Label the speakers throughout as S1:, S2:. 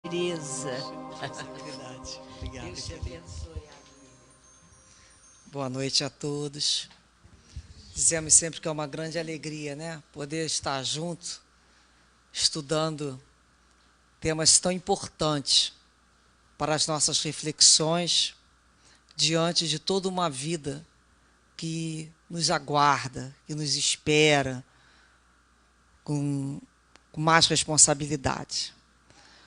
S1: Tereza.
S2: Verdade. Obrigado.
S1: Deus te abençoe.
S2: Boa noite a todos. Dizemos sempre que é uma grande alegria, né? Poder estar junto, estudando temas tão importantes para as nossas reflexões diante de toda uma vida que nos aguarda, que nos espera com mais responsabilidade.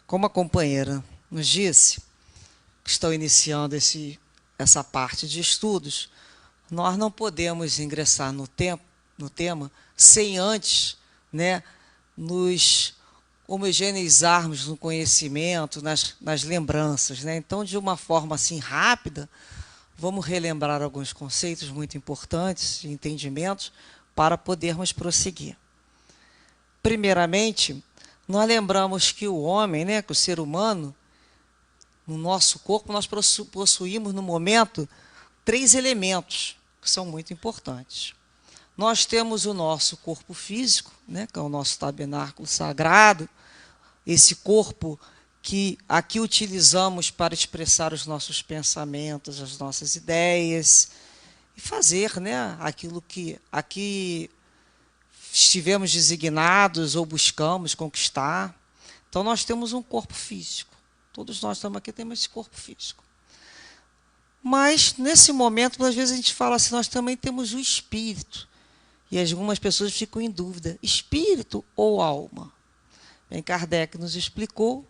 S2: Como a companheira nos disse, que estão iniciando essa parte de estudos, nós não podemos ingressar no tema sem antes, né, nos homogeneizarmos no conhecimento, nas lembranças, né? Então, de uma forma assim rápida, vamos relembrar alguns conceitos muito importantes, entendimentos, para podermos prosseguir. Primeiramente, nós lembramos que o homem, né, que o ser humano, no nosso corpo, nós possuímos, no momento, 3 elementos que são muito importantes. Nós temos o nosso corpo físico, né, que é o nosso tabernáculo sagrado, esse corpo que aqui utilizamos para expressar os nossos pensamentos, as nossas ideias, e fazer, né, aquilo que aqui estivemos designados ou buscamos conquistar. Então, nós temos um corpo físico. Todos nós estamos aqui, temos esse corpo físico. Mas, nesse momento, às vezes a gente fala assim, nós também temos o espírito. E algumas pessoas ficam em dúvida, espírito ou alma? Bem, Kardec nos explicou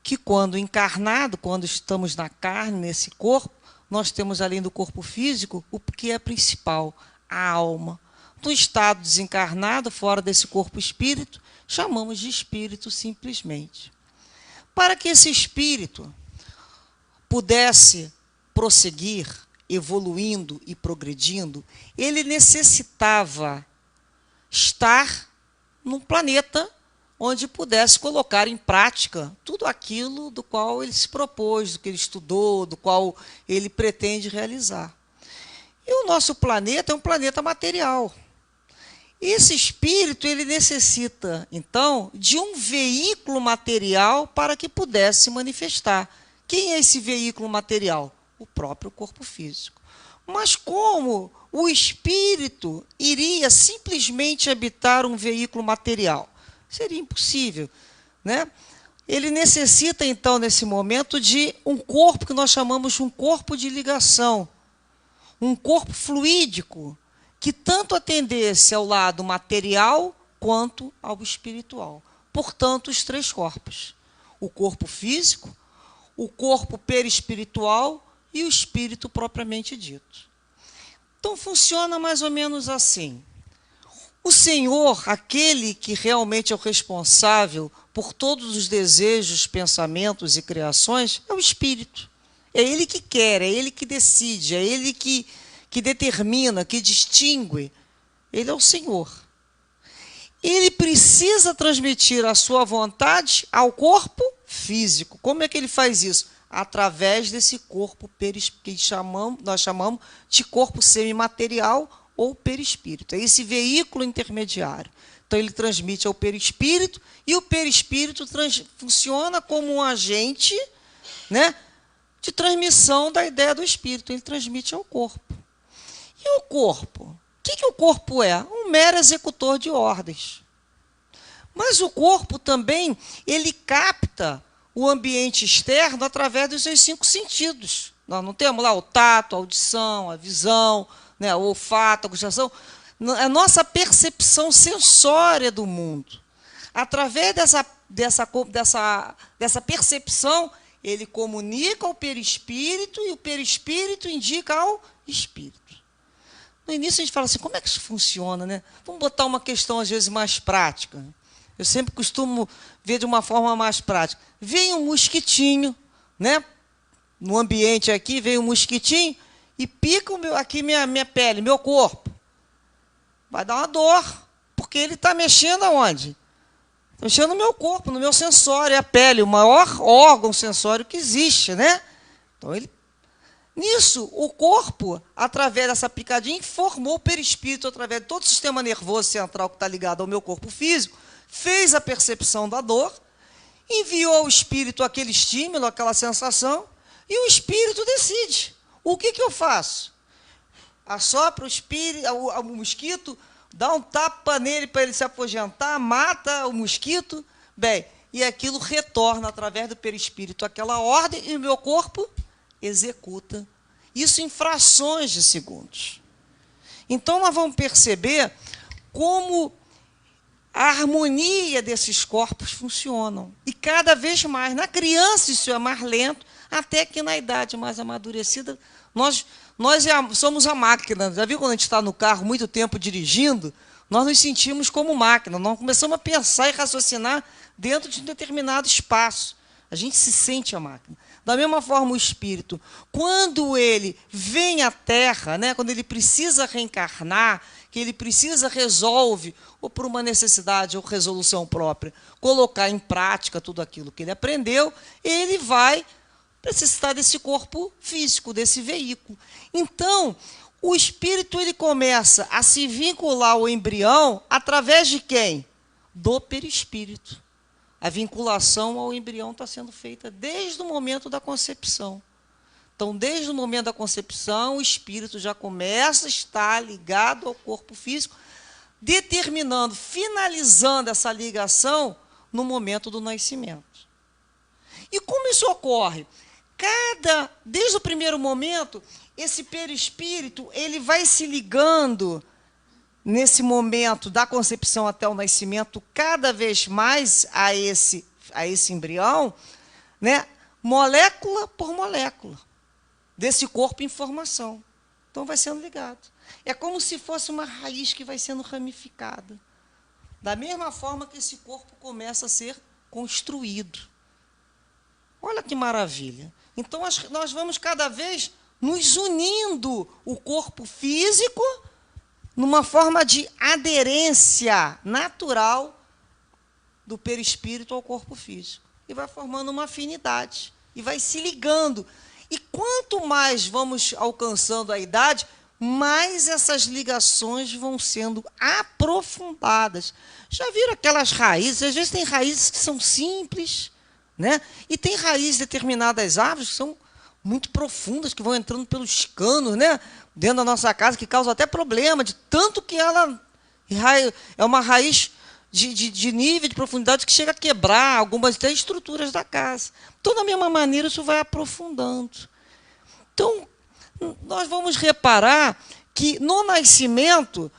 S2: que quando encarnado, quando estamos na carne, nesse corpo, nós temos, além do corpo físico, o que é principal, a alma. No estado desencarnado, fora desse corpo espírito, chamamos de espírito simplesmente. Para que esse espírito pudesse prosseguir, evoluindo e progredindo, ele necessitava estar num planeta onde pudesse colocar em prática tudo aquilo do qual ele se propôs, do que ele estudou, do qual ele pretende realizar. E o nosso planeta é um planeta material. Esse espírito ele necessita, então, de um veículo material para que pudesse se manifestar. Quem é esse veículo material? O próprio corpo físico. Mas como o espírito iria simplesmente habitar um veículo material? Seria impossível, né? Ele necessita, então, nesse momento, de um corpo que nós chamamos de um corpo de ligação, um corpo fluídico, que tanto atendesse ao lado material quanto ao espiritual. Portanto, os 3 corpos. O corpo físico, o corpo perispiritual e o espírito propriamente dito. Então, funciona mais ou menos assim. O Senhor, aquele que realmente é o responsável por todos os desejos, pensamentos e criações, é o espírito. É ele que quer, é ele que decide, é ele que determina, que distingue. Ele é o Senhor. Ele precisa transmitir a sua vontade ao corpo físico. Como é que ele faz isso? Através desse corpo que nós chamamos de corpo semimaterial ou perispírito. É esse veículo intermediário. Então, ele transmite ao perispírito e o perispírito funciona como um agente, né, de transmissão da ideia do espírito. Ele transmite ao corpo. E o corpo? O que o corpo é? Um mero executor de ordens. Mas o corpo também, ele capta o ambiente externo através dos seus 5 sentidos. Nós não temos lá o tato, a audição, a visão, né, o olfato, a gustação. A nossa percepção sensória do mundo. Através dessa percepção, ele comunica ao perispírito e o perispírito indica ao espírito. No início a gente fala assim, como é que isso funciona, né? Vamos botar uma questão, às vezes, mais prática. Eu sempre costumo ver de uma forma mais prática. Vem um mosquitinho, né? No ambiente aqui, vem um mosquitinho e pica aqui minha pele, meu corpo. Vai dar uma dor, porque ele está mexendo aonde? Está mexendo no meu corpo, no meu sensório, é a pele, o maior órgão sensório que existe, né? Então, nisso, o corpo, através dessa picadinha, informou o perispírito, através de todo o sistema nervoso central que está ligado ao meu corpo físico, fez a percepção da dor enviou ao espírito aquele estímulo, aquela sensação, e o espírito decide. O que eu faço? Assopra o espírito, o mosquito, dá um tapa nele para ele se afugentar, mata o mosquito, bem, e aquilo retorna através do perispírito aquela ordem e o meu corpo executa. Isso em frações de segundos. Então nós vamos perceber como a harmonia desses corpos funcionam. E cada vez mais, na criança isso é mais lento, até que na idade mais amadurecida, nós somos a máquina. Já viu quando a gente está no carro muito tempo dirigindo? Nós nos sentimos como máquina. Nós começamos a pensar e raciocinar dentro de um determinado espaço. A gente se sente a máquina. Da mesma forma, o espírito, quando ele vem à Terra, né, quando ele precisa reencarnar, que ele resolve, ou por uma necessidade ou resolução própria, colocar em prática tudo aquilo que ele aprendeu, ele vai precisar desse corpo físico, desse veículo. Então, o espírito ele começa a se vincular ao embrião através de quem? Do perispírito. A vinculação ao embrião está sendo feita desde o momento da concepção. Então, desde o momento da concepção, o espírito já começa a estar ligado ao corpo físico, determinando, finalizando essa ligação no momento do nascimento. E como isso ocorre? Desde o primeiro momento, esse perispírito ele vai se ligando nesse momento da concepção até o nascimento, cada vez mais a esse embrião, né, molécula por molécula, desse corpo em formação. Então, vai sendo ligado. É como se fosse uma raiz que vai sendo ramificada. Da mesma forma que esse corpo começa a ser construído. Olha que maravilha. Então, nós vamos cada vez nos unindo o corpo físico numa forma de aderência natural do perispírito ao corpo físico. E vai formando uma afinidade. E vai se ligando. E quanto mais vamos alcançando a idade, mais essas ligações vão sendo aprofundadas. Já viram aquelas raízes? Às vezes tem raízes que são simples, né? E tem raízes de determinadas árvores que são muito profundas, que vão entrando pelos canos, né, dentro da nossa casa, que causam até problema, de tanto que ela é uma raiz de nível de profundidade que chega a quebrar algumas até estruturas da casa. Então, da mesma maneira, isso vai aprofundando. Então, nós vamos reparar que no nascimento,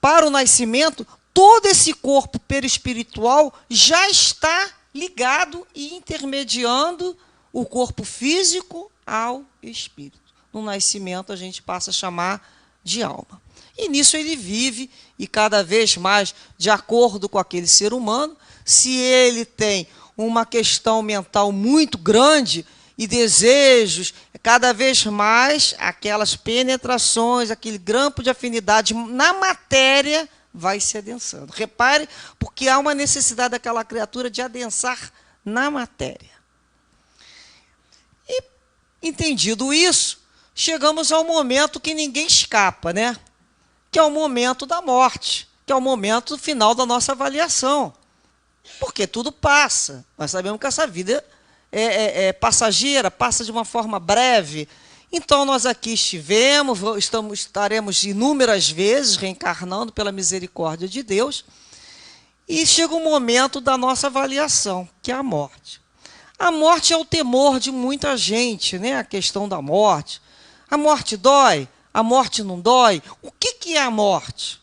S2: para o nascimento, todo esse corpo perispiritual já está ligado e intermediando o corpo físico ao espírito. No nascimento, a gente passa a chamar de alma. E nisso ele vive, e cada vez mais, de acordo com aquele ser humano, se ele tem uma questão mental muito grande e desejos, cada vez mais aquelas penetrações, aquele grampo de afinidade na matéria vai se adensando. Repare, porque há uma necessidade daquela criatura de adensar na matéria. E, entendido isso, chegamos ao momento que ninguém escapa, né? Que é o momento da morte, que é o momento final da nossa avaliação. Porque tudo passa. Nós sabemos que essa vida é passageira, passa de uma forma breve. Então, nós aqui estaremos inúmeras vezes reencarnando pela misericórdia de Deus, e chega o momento da nossa avaliação, que é a morte. A morte é o temor de muita gente, né? A questão da morte. A morte dói? A morte não dói? O que é a morte?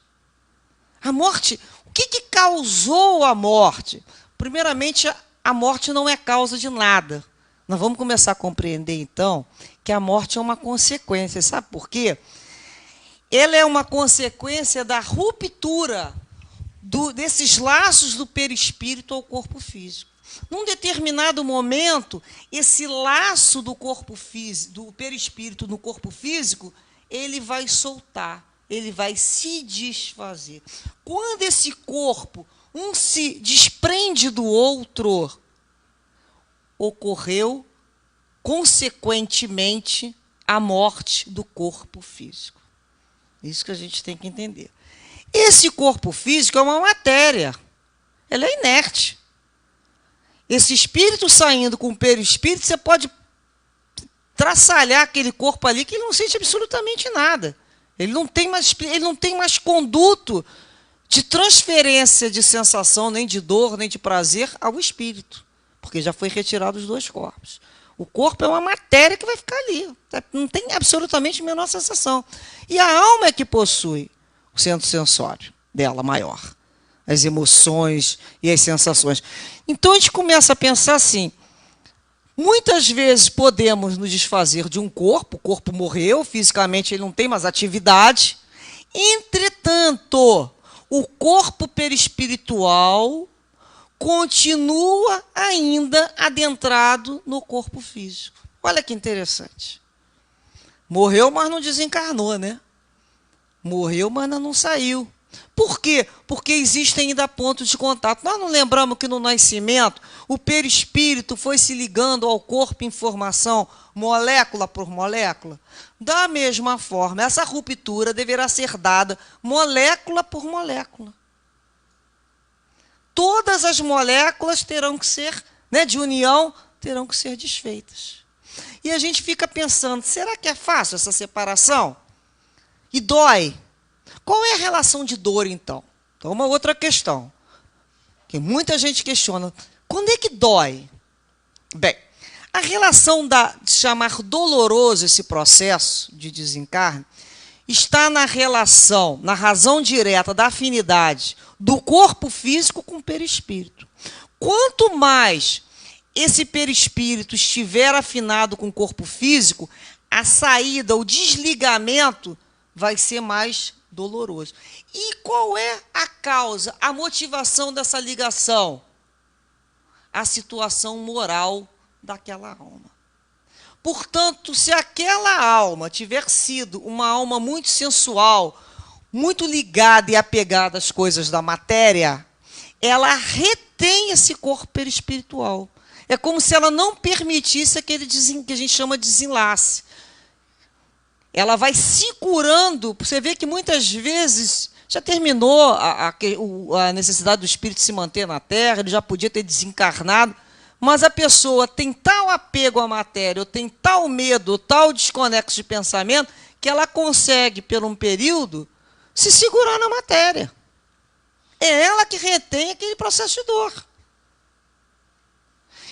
S2: A morte, o que causou a morte? Primeiramente, a morte não é causa de nada. Nós vamos começar a compreender, então, que a morte é uma consequência. Sabe por quê? Ela é uma consequência da ruptura desses laços do perispírito ao corpo físico. Num determinado momento, esse laço do corpo físico, do perispírito no corpo físico, ele vai soltar, ele vai se desfazer. Quando esse corpo, um se desprende do outro, ocorreu, consequentemente, a morte do corpo físico. Isso que a gente tem que entender. Esse corpo físico é uma matéria. Ela é inerte. esse espírito saindo com o perispírito, você pode traçalhar aquele corpo ali que ele não sente absolutamente nada. Ele não tem mais conduto de transferência de sensação, nem de dor, nem de prazer ao espírito, porque já foi retirado os dois corpos. O corpo é uma matéria que vai ficar ali, não tem absolutamente a menor sensação. E a alma é que possui o centro sensório dela maior, as emoções e as sensações. Então a gente começa a pensar assim, muitas vezes podemos nos desfazer de um corpo, o corpo morreu, fisicamente ele não tem mais atividade, entretanto, o corpo perispiritual continua ainda adentrado no corpo físico. Olha que interessante. Morreu, mas não desencarnou, né? Morreu, mas não saiu. Por quê? Porque existem ainda pontos de contato. Nós não lembramos que no nascimento o perispírito foi se ligando ao corpo em formação, molécula por molécula? Da mesma forma, essa ruptura deverá ser dada molécula por molécula. Todas as moléculas terão que ser, de união, terão que ser desfeitas. E a gente fica pensando, será que é fácil essa separação? E dói? Qual é a relação de dor, então? Então, uma outra questão, que muita gente questiona. Quando é que dói? Bem, a relação de chamar doloroso esse processo de desencarne está na relação, na razão direta da afinidade do corpo físico com o perispírito. Quanto mais esse perispírito estiver afinado com o corpo físico, a saída, o desligamento vai ser mais doloroso. E qual é a causa, a motivação dessa ligação? A situação moral daquela alma. Portanto, se aquela alma tiver sido uma alma muito sensual, muito ligada e apegada às coisas da matéria, ela retém esse corpo perispiritual. É como se ela não permitisse aquele que a gente chama de desenlace. Ela vai se curando. Você vê que muitas vezes já terminou a necessidade do espírito se manter na Terra, ele já podia ter desencarnado, mas a pessoa tem tal apego à matéria, ou tem tal medo, ou tal desconexo de pensamento, que ela consegue, por um período, se segurar na matéria. É ela que retém aquele processo de dor.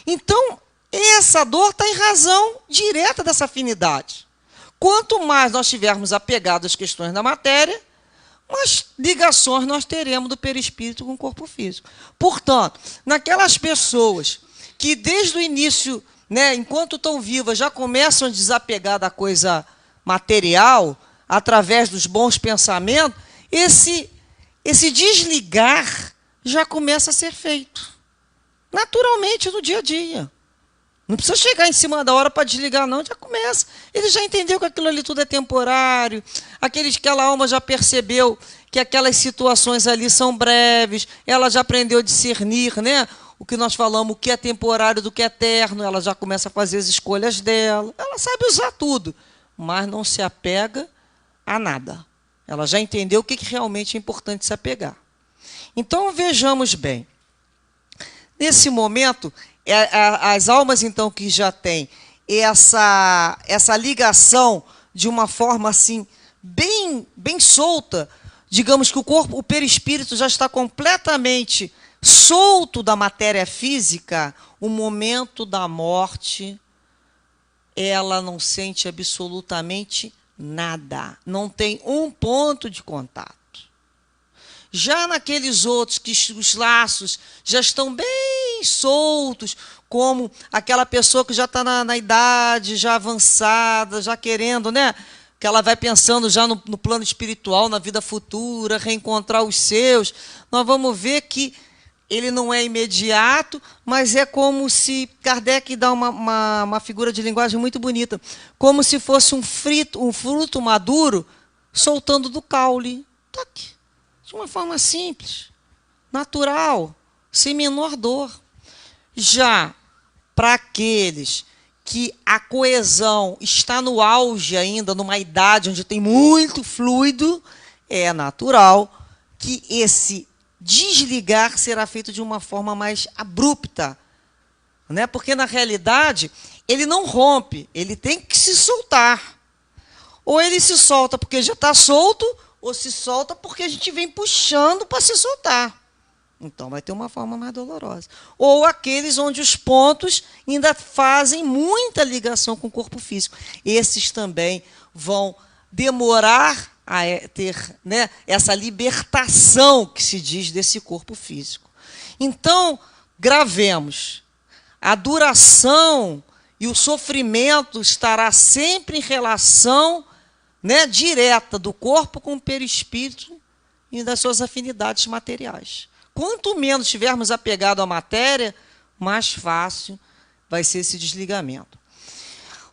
S2: Então, essa dor está em razão direta dessa afinidade. Quanto mais nós tivermos apegados às questões da matéria, mais ligações nós teremos do perispírito com o corpo físico. Portanto, naquelas pessoas que desde o início, enquanto estão vivas, já começam a desapegar da coisa material, através dos bons pensamentos, esse desligar já começa a ser feito. Naturalmente, no dia a dia. Não precisa chegar em cima da hora para desligar, não, já começa. Ele já entendeu que aquilo ali tudo é temporário, aquela alma já percebeu que aquelas situações ali são breves, ela já aprendeu a discernir, o que nós falamos, o que é temporário do que é eterno, ela já começa a fazer as escolhas dela, ela sabe usar tudo, mas não se apega a nada. Ela já entendeu o que realmente é importante se apegar. Então, vejamos bem. Nesse momento, as almas, então, que já têm essa ligação de uma forma assim, bem solta, digamos que o perispírito já está completamente solto da matéria física, o momento da morte, ela não sente absolutamente nada, não tem um ponto de contato. Já naqueles outros que os laços já estão bem soltos, como aquela pessoa que já está na idade, já avançada, já querendo, que ela vai pensando já no plano espiritual, na vida futura, reencontrar os seus, nós vamos ver que ele não é imediato, mas é como se, Kardec dá uma figura de linguagem muito bonita, como se fosse um fruto maduro soltando do caule. Toque. De uma forma simples, natural, sem menor dor. Já para aqueles que a coesão está no auge ainda, numa idade onde tem muito fluido, é natural que esse desligar será feito de uma forma mais abrupta, né? Porque, na realidade, ele não rompe, ele tem que se soltar. Ou ele se solta porque já está solto, ou se solta porque a gente vem puxando para se soltar. Então, vai ter uma forma mais dolorosa. Ou aqueles onde os pontos ainda fazem muita ligação com o corpo físico. Esses também vão demorar a ter, né, essa libertação que se diz desse corpo físico. Então, gravemos. A duração e o sofrimento estará sempre em relação, né, direta do corpo com o perispírito e das suas afinidades materiais. Quanto menos estivermos apegados à matéria, mais fácil vai ser esse desligamento.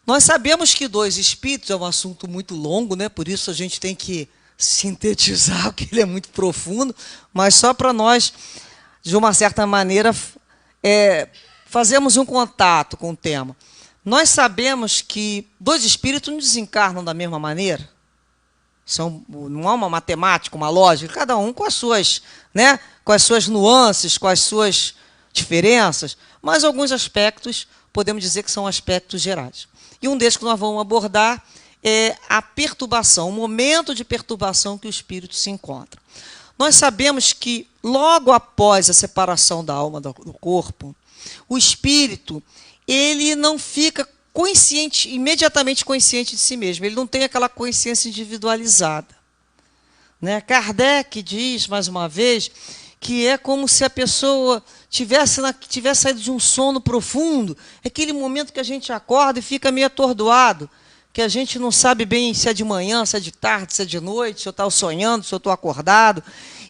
S2: Nós sabemos que dois espíritos é um assunto muito longo, né? Por isso a gente tem que sintetizar, porque ele é muito profundo, mas só para nós, de uma certa maneira, fazermos um contato com o tema. Nós sabemos que dois espíritos não desencarnam da mesma maneira. Não há uma matemática, uma lógica, cada um com as suas, né, com as suas nuances, com as suas diferenças, mas alguns aspectos podemos dizer que são aspectos gerais. E um desses que nós vamos abordar é a perturbação, o momento de perturbação que o espírito se encontra. Nós sabemos que logo após a separação da alma do corpo, o espírito ele não fica imediatamente consciente de si mesmo. Ele não tem aquela consciência individualizada. Né? Kardec diz, mais uma vez, que é como se a pessoa tivesse saído de um sono profundo, aquele momento que a gente acorda e fica meio atordoado, que a gente não sabe bem se é de manhã, se é de tarde, se é de noite, se eu estou sonhando, se eu estou acordado.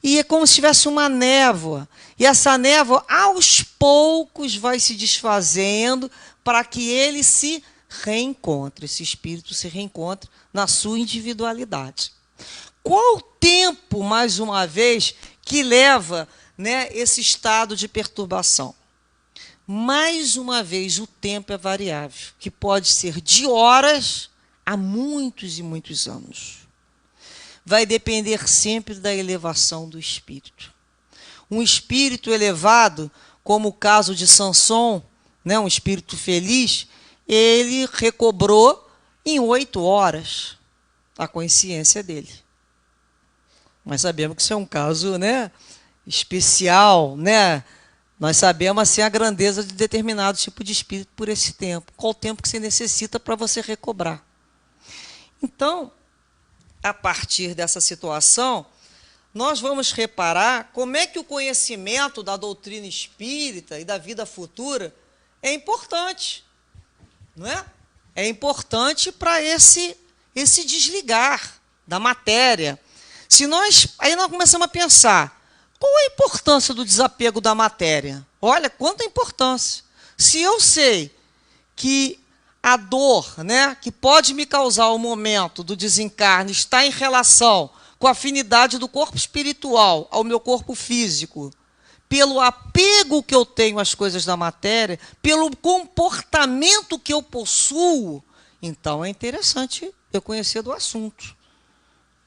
S2: E é como se tivesse uma névoa. E essa névoa, aos poucos, vai se desfazendo para que ele se reencontre, esse espírito se reencontre na sua individualidade. Qual o tempo, mais uma vez, que leva, né, esse estado de perturbação? Mais uma vez, o tempo é variável, que pode ser de horas a muitos e muitos anos. Vai depender sempre da elevação do espírito. Um espírito elevado, como o caso de Sansão, né, um espírito feliz, ele recobrou em 8 horas a consciência dele. Mas sabemos que isso é um caso, né, especial, né? Nós sabemos assim, a grandeza de determinado tipo de espírito por esse tempo. Qual o tempo que você necessita para você recobrar? Então, a partir dessa situação, nós vamos reparar como é que o conhecimento da doutrina espírita e da vida futura é importante, não é? É importante para esse desligar da matéria. Aí nós começamos a pensar, qual a importância do desapego da matéria? Olha, quanta importância. Se eu sei que a dor, né, que pode me causar o momento do desencarne está em relação com a afinidade do corpo espiritual ao meu corpo físico, pelo apego que eu tenho às coisas da matéria, pelo comportamento que eu possuo, então é interessante eu conhecer do assunto.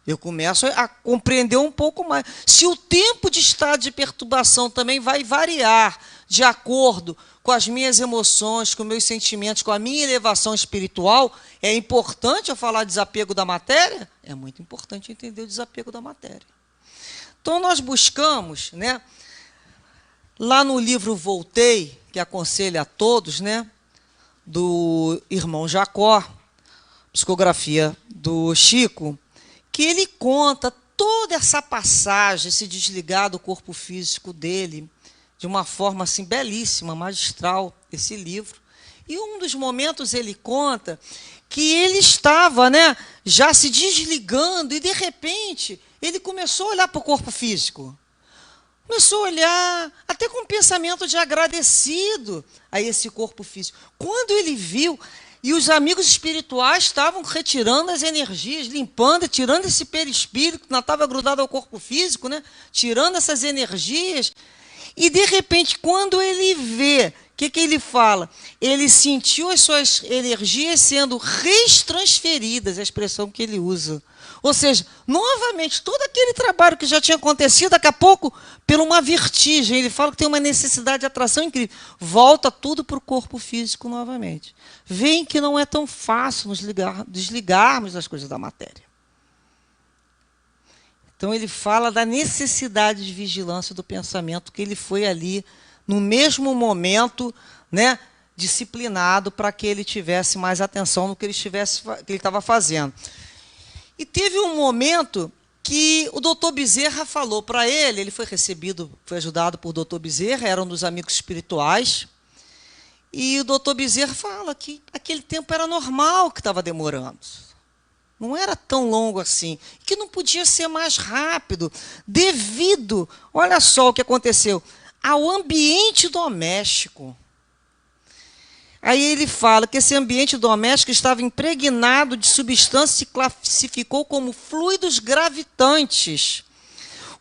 S2: Eu começo a compreender um pouco mais. Se o tempo de estado de perturbação também vai variar de acordo com as minhas emoções, com meus sentimentos, com a minha elevação espiritual, é importante eu falar de desapego da matéria? É muito importante entender o desapego da matéria. Então, nós buscamos, né, lá no livro Voltei, que aconselho a todos, né, do irmão Jacó, psicografia do Chico, que ele conta toda essa passagem, esse desligar do corpo físico dele, de uma forma assim belíssima, magistral, esse livro. E um dos momentos ele conta que ele estava, né, já se desligando e, de repente, ele começou a olhar para o corpo físico. Começou a olhar até com um pensamento de agradecido a esse corpo físico. Quando ele viu, e os amigos espirituais estavam retirando as energias, limpando, tirando esse perispírito que não estava grudado ao corpo físico, né, tirando essas energias. E, de repente, quando ele vê que que ele fala? Ele sentiu as suas energias sendo retransferidas, a expressão que ele usa. Ou seja, novamente, todo aquele trabalho que já tinha acontecido, daqui a pouco, por uma vertigem, ele fala que tem uma necessidade de atração incrível. Volta tudo para o corpo físico novamente. Veem que não é tão fácil nos desligarmos das coisas da matéria. Então, ele fala da necessidade de vigilância do pensamento, que ele foi ali, no mesmo momento, né, disciplinado para que ele tivesse mais atenção no que ele estava fazendo. E teve um momento que o doutor Bezerra falou para ele foi recebido, foi ajudado por doutor Bezerra, era um dos amigos espirituais, e o doutor Bezerra fala que aquele tempo era normal que estava demorando. Não era tão longo assim, que não podia ser mais rápido, devido, olha só o que aconteceu, ao ambiente doméstico. Aí ele fala que esse ambiente doméstico estava impregnado de substância que classificou como fluidos gravitantes.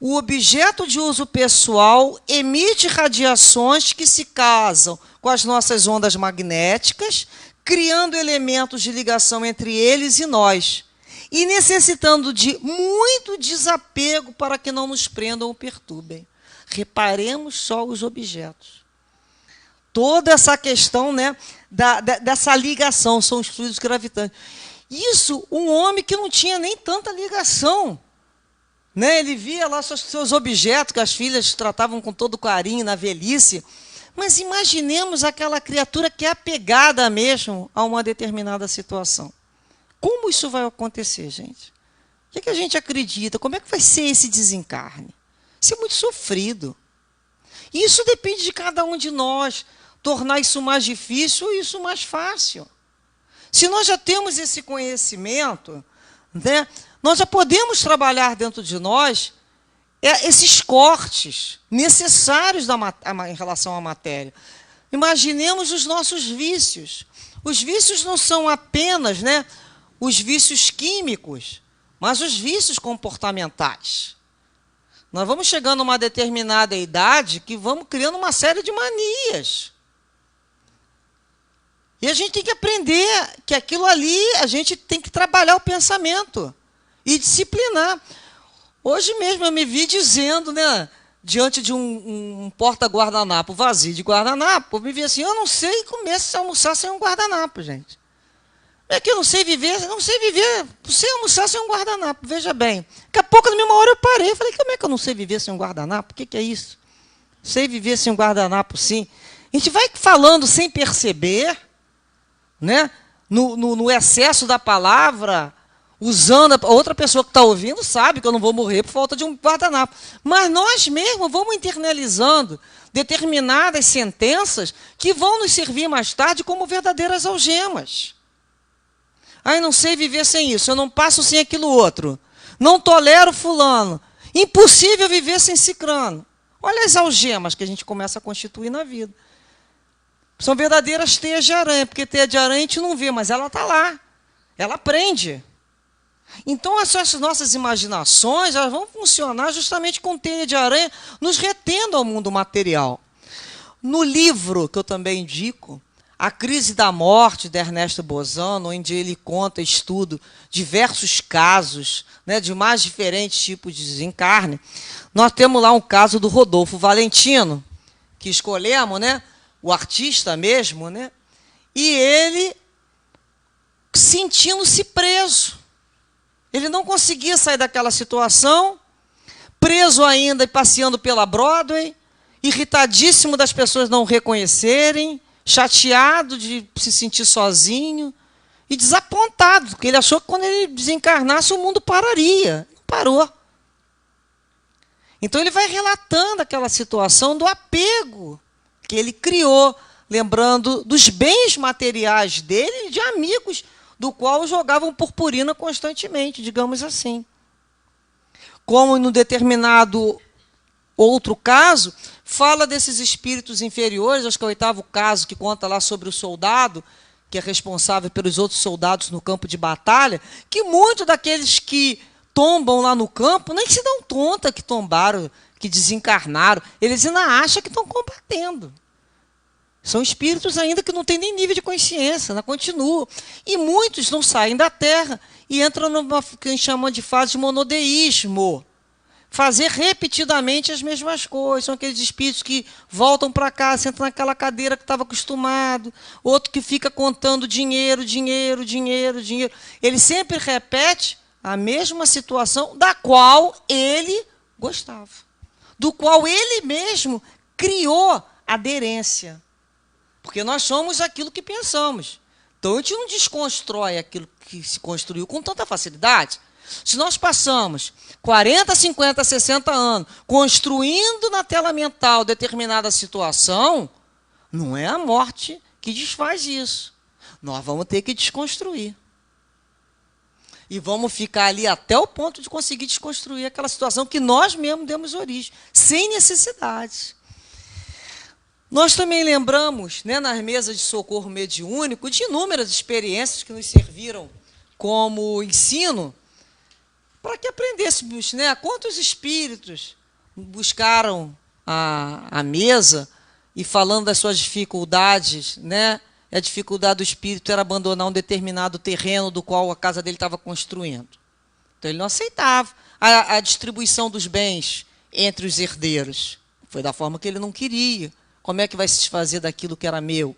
S2: O objeto de uso pessoal emite radiações que se casam com as nossas ondas magnéticas, criando elementos de ligação entre eles e nós, e necessitando de muito desapego para que não nos prendam ou perturbem. Reparemos só os objetos. Toda essa questão, né, dessa ligação, são os fluidos gravitantes. Isso, um homem que não tinha nem tanta ligação. Né? Ele via lá seus objetos, que as filhas tratavam com todo carinho na velhice. Mas imaginemos aquela criatura que é apegada mesmo a uma determinada situação. Como isso vai acontecer, gente? O que a gente acredita? Como é que vai ser esse desencarne? Isso é muito sofrido. E isso depende de cada um de nós. Tornar isso mais difícil ou isso mais fácil. Se nós já temos esse conhecimento, né, nós já podemos trabalhar dentro de nós esses cortes necessários em relação à matéria. Imaginemos os nossos vícios. Os vícios não são apenas, né, os vícios químicos, mas os vícios comportamentais. Nós vamos chegando a uma determinada idade que vamos criando uma série de manias. E a gente tem que aprender que aquilo ali, a gente tem que trabalhar o pensamento e disciplinar. Hoje mesmo eu me vi dizendo, né, diante de um porta-guardanapo vazio de guardanapo, eu me vi assim, eu não sei comer se almoçar sem um guardanapo, gente. É que eu não sei viver sem almoçar sem um guardanapo, veja bem. Daqui a pouco, na mesma hora, eu parei, falei, como é que eu não sei viver sem um guardanapo? O que é isso? Sei viver sem um guardanapo, sim. A gente vai falando sem perceber, né? No excesso da palavra, usando a outra pessoa que está ouvindo sabe que eu não vou morrer por falta de um guardanapo. Mas nós mesmos vamos internalizando determinadas sentenças que vão nos servir mais tarde como verdadeiras algemas. Ah, eu não sei viver sem isso, eu não passo sem aquilo outro. Não tolero fulano. Impossível viver sem cicrano. Olha as algemas que a gente começa a constituir na vida. São verdadeiras teias de aranha, porque teia de aranha a gente não vê, mas ela está lá. Ela prende. Então, essas nossas imaginações elas vão funcionar justamente com teia de aranha, nos retendo ao mundo material. No livro, que eu também indico, A Crise da Morte, de Ernesto Bozano, onde ele conta, estuda diversos casos, né, de mais diferentes tipos de desencarne, nós temos lá um caso do Rodolfo Valentino, que escolhemos, né, o artista mesmo, né, e ele sentindo-se preso. Ele não conseguia sair daquela situação, preso ainda e passeando pela Broadway, irritadíssimo das pessoas não o reconhecerem, chateado de se sentir sozinho e desapontado, porque ele achou que quando ele desencarnasse o mundo pararia. Não parou. Então ele vai relatando aquela situação do apego que ele criou, lembrando dos bens materiais dele e de amigos do qual jogavam purpurina constantemente, digamos assim. Como no determinado outro caso, fala desses espíritos inferiores, acho que é o 8º caso, que conta lá sobre o soldado, que é responsável pelos outros soldados no campo de batalha, que muitos daqueles que tombam lá no campo, nem se dão conta que tombaram, que desencarnaram, eles ainda acham que estão combatendo. São espíritos ainda que não têm nem nível de consciência, ainda continuam. E muitos não saem da Terra e entram numa que a gente chama de fase de monodeísmo. Fazer repetidamente as mesmas coisas. São aqueles espíritos que voltam para cá, sentam naquela cadeira que estava acostumado. Outro que fica contando dinheiro, dinheiro, dinheiro, dinheiro. Ele sempre repete a mesma situação da qual ele gostava. Do qual ele mesmo criou aderência. Porque nós somos aquilo que pensamos. Então, a gente não desconstrói aquilo que se construiu com tanta facilidade. Se nós passamos 40, 50, 60 anos construindo na tela mental determinada situação, não é a morte que desfaz isso. Nós vamos ter que desconstruir. E vamos ficar ali até o ponto de conseguir desconstruir aquela situação que nós mesmos demos origem, sem necessidade. Nós também lembramos, né, nas mesas de socorro mediúnico, de inúmeras experiências que nos serviram como ensino, para que aprendêssemos, né, quantos espíritos buscaram a mesa e falando das suas dificuldades, né, a dificuldade do espírito era abandonar um determinado terreno do qual a casa dele estava construindo. Então, ele não aceitava a distribuição dos bens entre os herdeiros. Foi da forma que ele não queria. Como é que vai se desfazer daquilo que era meu?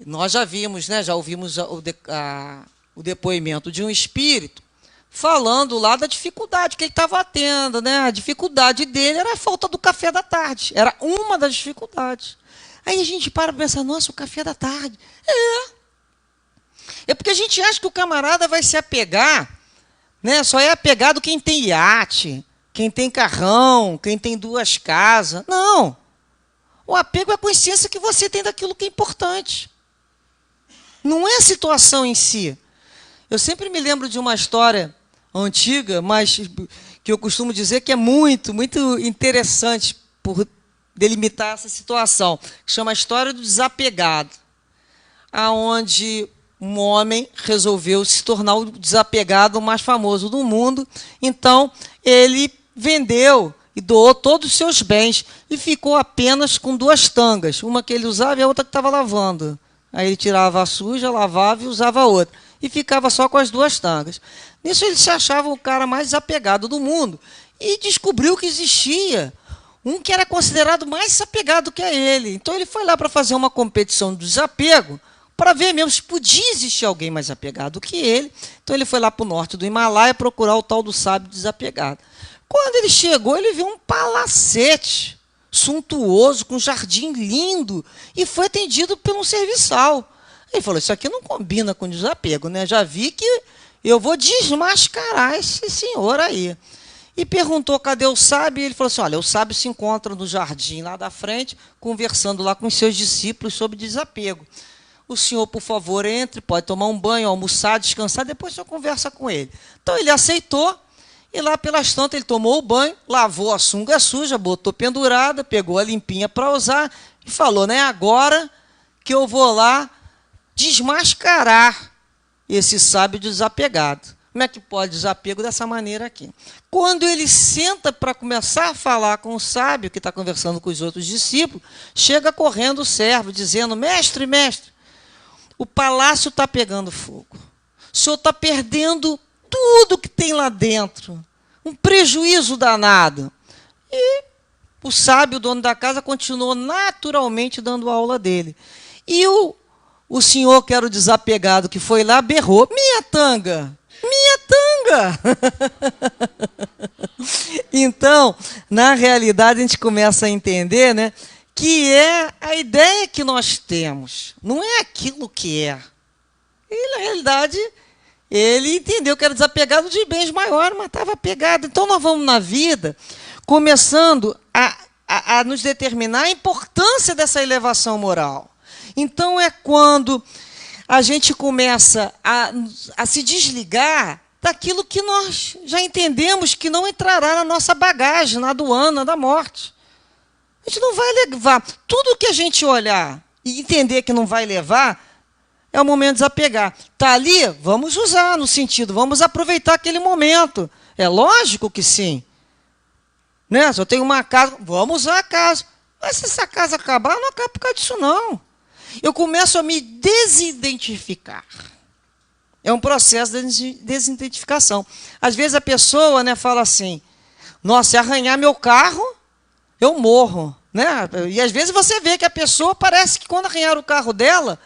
S2: Nós já vimos, né, já ouvimos o depoimento de um espírito falando lá da dificuldade que ele estava tendo. Né? A dificuldade dele era a falta do café da tarde. Era uma das dificuldades. Aí a gente para pensar, nossa, o café da tarde. É porque a gente acha que o camarada vai se apegar, né? Só é apegado quem tem iate, quem tem carrão, quem tem 2 casas. Não. O apego é a consciência que você tem daquilo que é importante. Não é a situação em si. Eu sempre me lembro de uma história antiga, mas que eu costumo dizer que é muito, muito interessante por delimitar essa situação, que chama a história do desapegado, aonde um homem resolveu se tornar o desapegado mais famoso do mundo. Então, ele vendeu e doou todos os seus bens e ficou apenas com 2 tangas, uma que ele usava e a outra que estava lavando. Aí ele tirava a suja, lavava e usava a outra. E ficava só com as 2 tangas. Nisso ele se achava o cara mais desapegado do mundo e descobriu que existia um que era considerado mais desapegado que ele. Então ele foi lá para fazer uma competição de desapego, para ver mesmo se podia existir alguém mais apegado que ele. Então ele foi lá para o norte do Himalaia procurar o tal do sábio desapegado. Quando ele chegou, ele viu um palacete suntuoso, com um jardim lindo, e foi atendido por um serviçal. Ele falou, isso aqui não combina com desapego, né? Já vi que eu vou desmascarar esse senhor aí. E perguntou, cadê o sábio? E ele falou assim, olha, o sábio se encontra no jardim lá da frente, conversando lá com os seus discípulos sobre desapego. O senhor, por favor, entre, pode tomar um banho, almoçar, descansar, depois o senhor conversa com ele. Então ele aceitou, e lá pelas tantas ele tomou o banho, lavou a sunga suja, botou pendurada, pegou a limpinha para usar, e falou, né, agora que eu vou lá desmascarar esse sábio desapegado. Como é que pode desapego dessa maneira aqui? Quando ele senta para começar a falar com o sábio, que está conversando com os outros discípulos, chega correndo o servo, dizendo, mestre, mestre, o palácio está pegando fogo. O senhor está perdendo tudo que tem lá dentro. Um prejuízo danado. E o sábio, o dono da casa, continuou naturalmente dando a aula dele. E o senhor, que era o desapegado, que foi lá, berrou, minha tanga! Minha tanga! Então, na realidade, a gente começa a entender, né, que é a ideia que nós temos, não é aquilo que é. E, na realidade, ele entendeu que era desapegado de bens maiores, mas estava apegado. Então, nós vamos na vida começando a nos determinar a importância dessa elevação moral. Então, é quando a gente começa a se desligar daquilo que nós já entendemos que não entrará na nossa bagagem, na aduana da morte. A gente não vai levar. Tudo que a gente olhar e entender que não vai levar, é o momento de desapegar. Está ali? Vamos usar, no sentido, vamos aproveitar aquele momento. É lógico que sim. Né? Se eu tenho uma casa, vamos usar a casa. Mas se essa casa acabar, não acaba por causa disso, não. Eu começo a me desidentificar. É um processo de desidentificação. Às vezes a pessoa, né, fala assim, nossa, se arranhar meu carro, eu morro. Né? E às vezes você vê que a pessoa parece que quando arranharam o carro dela,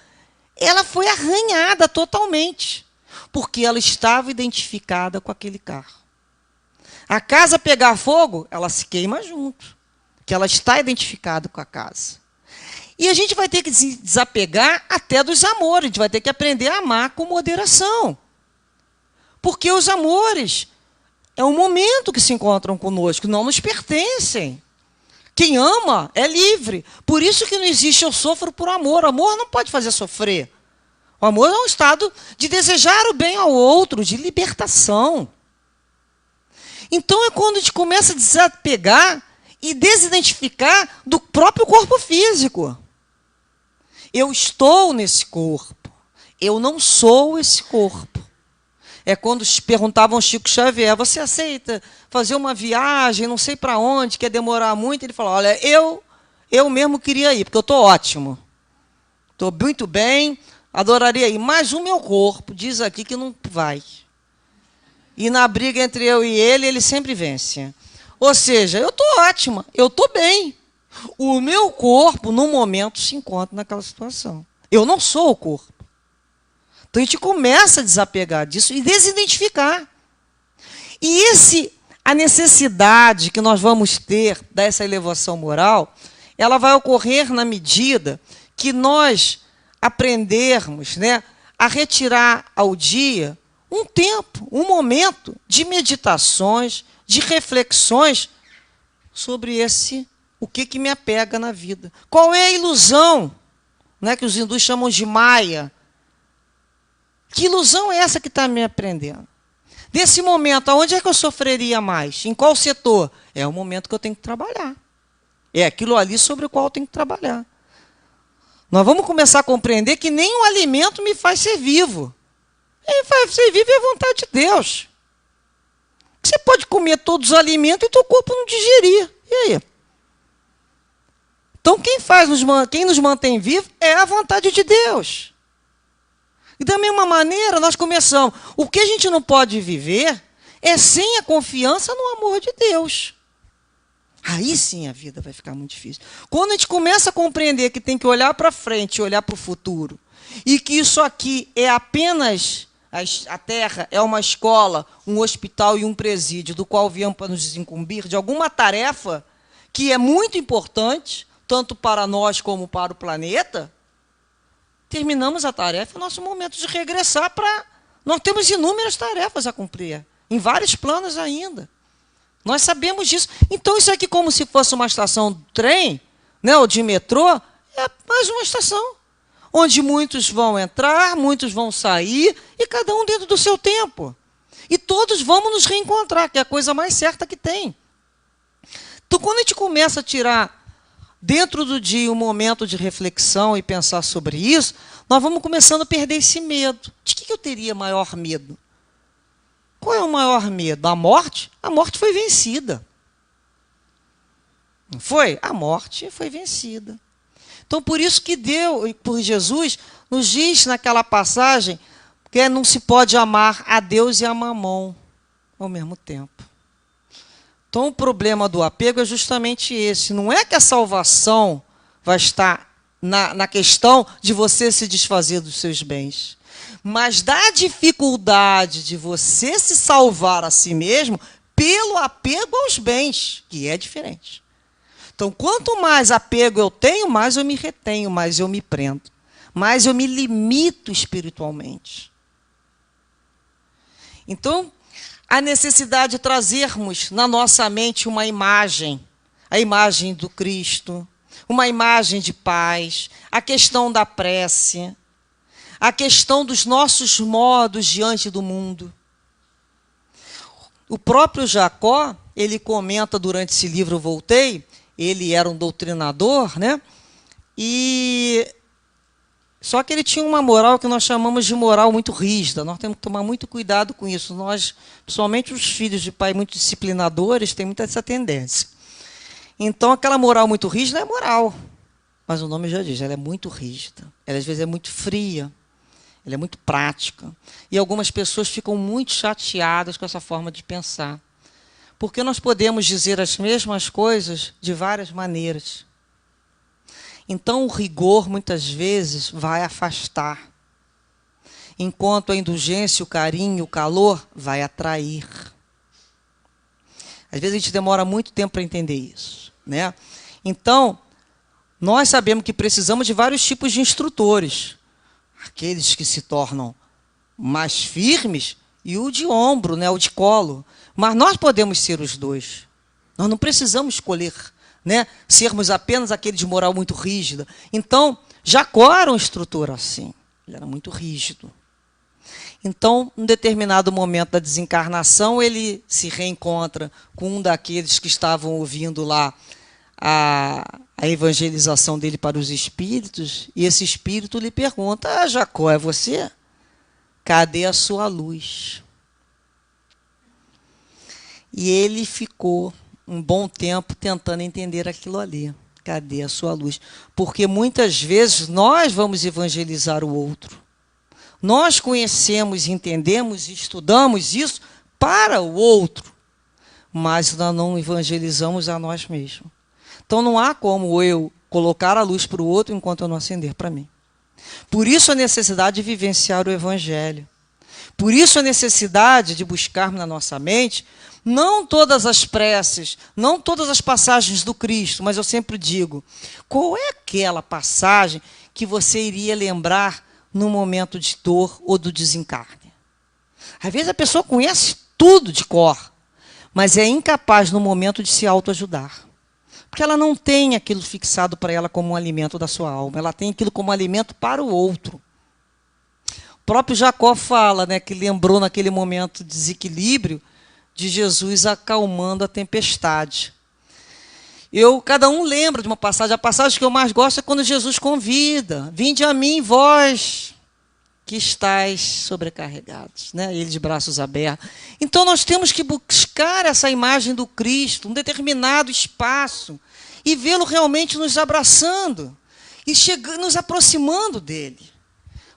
S2: ela foi arranhada totalmente. Porque ela estava identificada com aquele carro. A casa pegar fogo, ela se queima junto. Porque ela está identificada com a casa. E a gente vai ter que se desapegar até dos amores. A gente vai ter que aprender a amar com moderação. Porque os amores é um momento que se encontram conosco, não nos pertencem. Quem ama é livre. Por isso que não existe eu sofro por amor. O amor não pode fazer sofrer. O amor é um estado de desejar o bem ao outro, de libertação. Então é quando a gente começa a desapegar e desidentificar do próprio corpo físico. Eu estou nesse corpo. Eu não sou esse corpo. É quando perguntavam ao Chico Xavier, você aceita fazer uma viagem, não sei para onde, quer demorar muito? Ele falou, olha, eu mesmo queria ir, porque eu estou ótimo. Estou muito bem, adoraria ir. Mas o meu corpo diz aqui que não vai. E na briga entre eu e ele sempre vence. Ou seja, eu estou ótima, eu estou bem. O meu corpo, no momento, se encontra naquela situação. Eu não sou o corpo. Então a gente começa a desapegar disso e desidentificar. E a necessidade que nós vamos ter dessa elevação moral, ela vai ocorrer na medida que nós aprendermos, né, a retirar ao dia um tempo, um momento de meditações, de reflexões sobre o que me apega na vida. Qual é a ilusão, né, que os hindus chamam de Maya? Que ilusão é essa que está me aprendendo? Nesse momento, aonde é que eu sofreria mais? Em qual setor? É o momento que eu tenho que trabalhar. É aquilo ali sobre o qual eu tenho que trabalhar. Nós vamos começar a compreender que nenhum alimento me faz ser vivo. Quem faz ser vivo é a vontade de Deus. Você pode comer todos os alimentos e teu corpo não digerir. E aí? Então, quem nos mantém vivos é a vontade de Deus. E da mesma maneira, nós começamos. O que a gente não pode viver é sem a confiança no amor de Deus. Aí sim a vida vai ficar muito difícil. Quando a gente começa a compreender que tem que olhar para frente, olhar para o futuro, e que isso aqui é apenas, a Terra é uma escola, um hospital e um presídio, do qual viemos para nos incumbir de alguma tarefa que é muito importante, tanto para nós como para o planeta, terminamos a tarefa, é nosso momento de regressar para... Nós temos inúmeras tarefas a cumprir, em vários planos ainda. Nós sabemos disso. Então, isso aqui, como se fosse uma estação de trem, né, ou de metrô, é mais uma estação, onde muitos vão entrar, muitos vão sair, e cada um dentro do seu tempo. E todos vamos nos reencontrar, que é a coisa mais certa que tem. Então, quando a gente começa a tirar dentro do dia um momento de reflexão e pensar sobre isso, nós vamos começando a perder esse medo. De que eu teria maior medo? Qual é o maior medo? A morte? A morte foi vencida. Não foi? A morte foi vencida. Então, por isso que Deus, por Jesus, nos diz naquela passagem que não se pode amar a Deus e a Mamon ao mesmo tempo. Então, o problema do apego é justamente esse. Não é que a salvação vai estar na questão de você se desfazer dos seus bens, mas da dificuldade de você se salvar a si mesmo pelo apego aos bens, que é diferente. Então, quanto mais apego eu tenho, mais eu me retenho, mais eu me prendo, mais eu me limito espiritualmente. Então, a necessidade de trazermos na nossa mente uma imagem, a imagem do Cristo, uma imagem de paz, a questão da prece, a questão dos nossos modos diante do mundo. O próprio Jacó, ele comenta durante esse livro, eu voltei, ele era um doutrinador, né? Só que ele tinha uma moral que nós chamamos de moral muito rígida. Nós temos que tomar muito cuidado com isso. Nós, principalmente os filhos de pai muito disciplinadores, têm muita essa tendência. Então, aquela moral muito rígida é moral. Mas o nome já diz, ela é muito rígida. Ela, às vezes, é muito fria. Ela é muito prática. E algumas pessoas ficam muito chateadas com essa forma de pensar. Porque nós podemos dizer as mesmas coisas de várias maneiras. Então, o rigor, muitas vezes, vai afastar. Enquanto a indulgência, o carinho, o calor, vai atrair. Às vezes, a gente demora muito tempo para entender isso, né? Então, nós sabemos que precisamos de vários tipos de instrutores. Aqueles que se tornam mais firmes e o de ombro, né, o de colo. Mas nós podemos ser os dois. Nós não precisamos escolher, né, sermos apenas aquele de moral muito rígida. Então, Jacó era um instrutor assim. Ele era muito rígido. Então, em determinado momento da desencarnação, ele se reencontra com um daqueles que estavam ouvindo lá a evangelização dele para os espíritos, e esse espírito lhe pergunta: Jacó, é você? Cadê a sua luz? E ele ficou um bom tempo tentando entender aquilo ali. Cadê a sua luz? Porque muitas vezes nós vamos evangelizar o outro. Nós conhecemos, entendemos e estudamos isso para o outro, mas nós não evangelizamos a nós mesmos. Então não há como eu colocar a luz para o outro enquanto eu não acender para mim. Por isso a necessidade de vivenciar o Evangelho. Por isso a necessidade de buscarmos na nossa mente não todas as preces, não todas as passagens do Cristo, mas eu sempre digo, qual é aquela passagem que você iria lembrar no momento de dor ou do desencarne? Às vezes a pessoa conhece tudo de cor, mas é incapaz no momento de se autoajudar. Porque ela não tem aquilo fixado para ela como um alimento da sua alma. Ela tem aquilo como alimento para o outro. O próprio Jacó fala, né, que lembrou naquele momento de desequilíbrio de Jesus acalmando a tempestade. Cada um lembra de uma passagem. A passagem que eu mais gosto é quando Jesus convida: vinde a mim, vós que estáis sobrecarregados, né? Ele de braços abertos. Então nós temos que buscar essa imagem do Cristo, um determinado espaço, e vê-lo realmente nos abraçando e nos aproximando dele,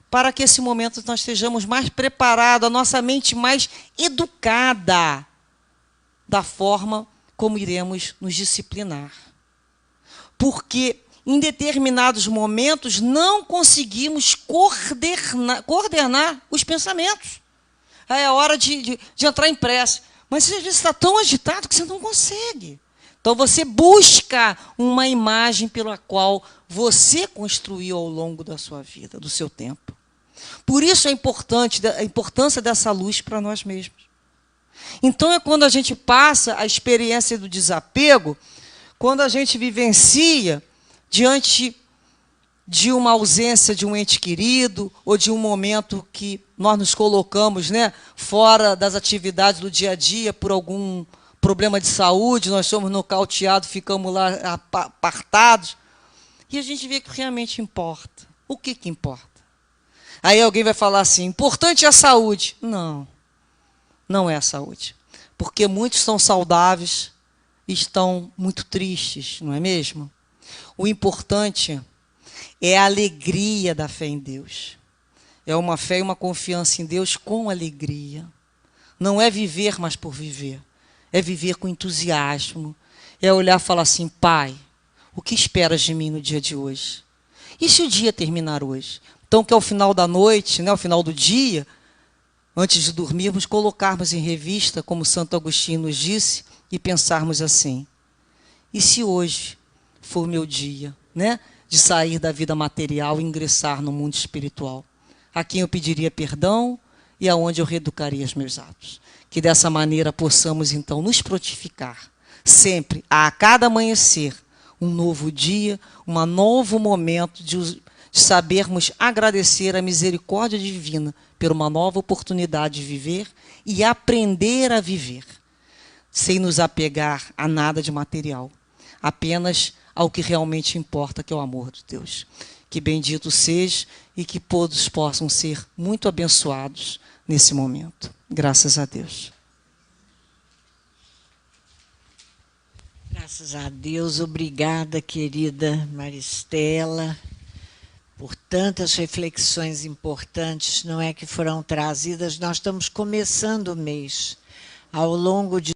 S2: para que esse momento nós estejamos mais preparados, a nossa mente mais educada da forma como iremos nos disciplinar. Porque em determinados momentos não conseguimos coordenar os pensamentos. É a hora de entrar em prece. Mas você às vezes está tão agitado que você não consegue. Então você busca uma imagem pela qual você construiu ao longo da sua vida, do seu tempo. Por isso é importante a importância dessa luz para nós mesmos. Então é quando a gente passa a experiência do desapego, quando a gente vivencia diante de uma ausência de um ente querido, ou de um momento que nós nos colocamos, né, fora das atividades do dia a dia por algum problema de saúde, nós somos nocauteados, ficamos lá apartados, e a gente vê que realmente importa. O que importa? Aí alguém vai falar assim: importante é a saúde. Não, não é a saúde. Porque muitos estão saudáveis e estão muito tristes, não é mesmo? O importante é a alegria da fé em Deus. É uma fé e uma confiança em Deus com alegria. Não é viver mais por viver. É viver com entusiasmo. É olhar e falar assim: Pai, o que esperas de mim no dia de hoje? E se o dia terminar hoje? Então, que ao final da noite, né, ao final do dia, antes de dormirmos, colocarmos em revista, como Santo Agostinho nos disse, e pensarmos assim: e se hoje for o meu dia, né, de sair da vida material e ingressar no mundo espiritual? A quem eu pediria perdão e aonde eu reeducaria os meus atos? Que dessa maneira possamos então nos prontificar sempre, a cada amanhecer, um novo dia, um novo momento de sabermos agradecer a misericórdia divina por uma nova oportunidade de viver e aprender a viver, sem nos apegar a nada de material, apenas ao que realmente importa, que é o amor de Deus. Que bendito seja e que todos possam ser muito abençoados nesse momento. Graças a Deus.
S1: Graças a Deus, obrigada, querida Maristela, por tantas reflexões importantes, não é, que foram trazidas. Nós estamos começando o mês. Ao longo de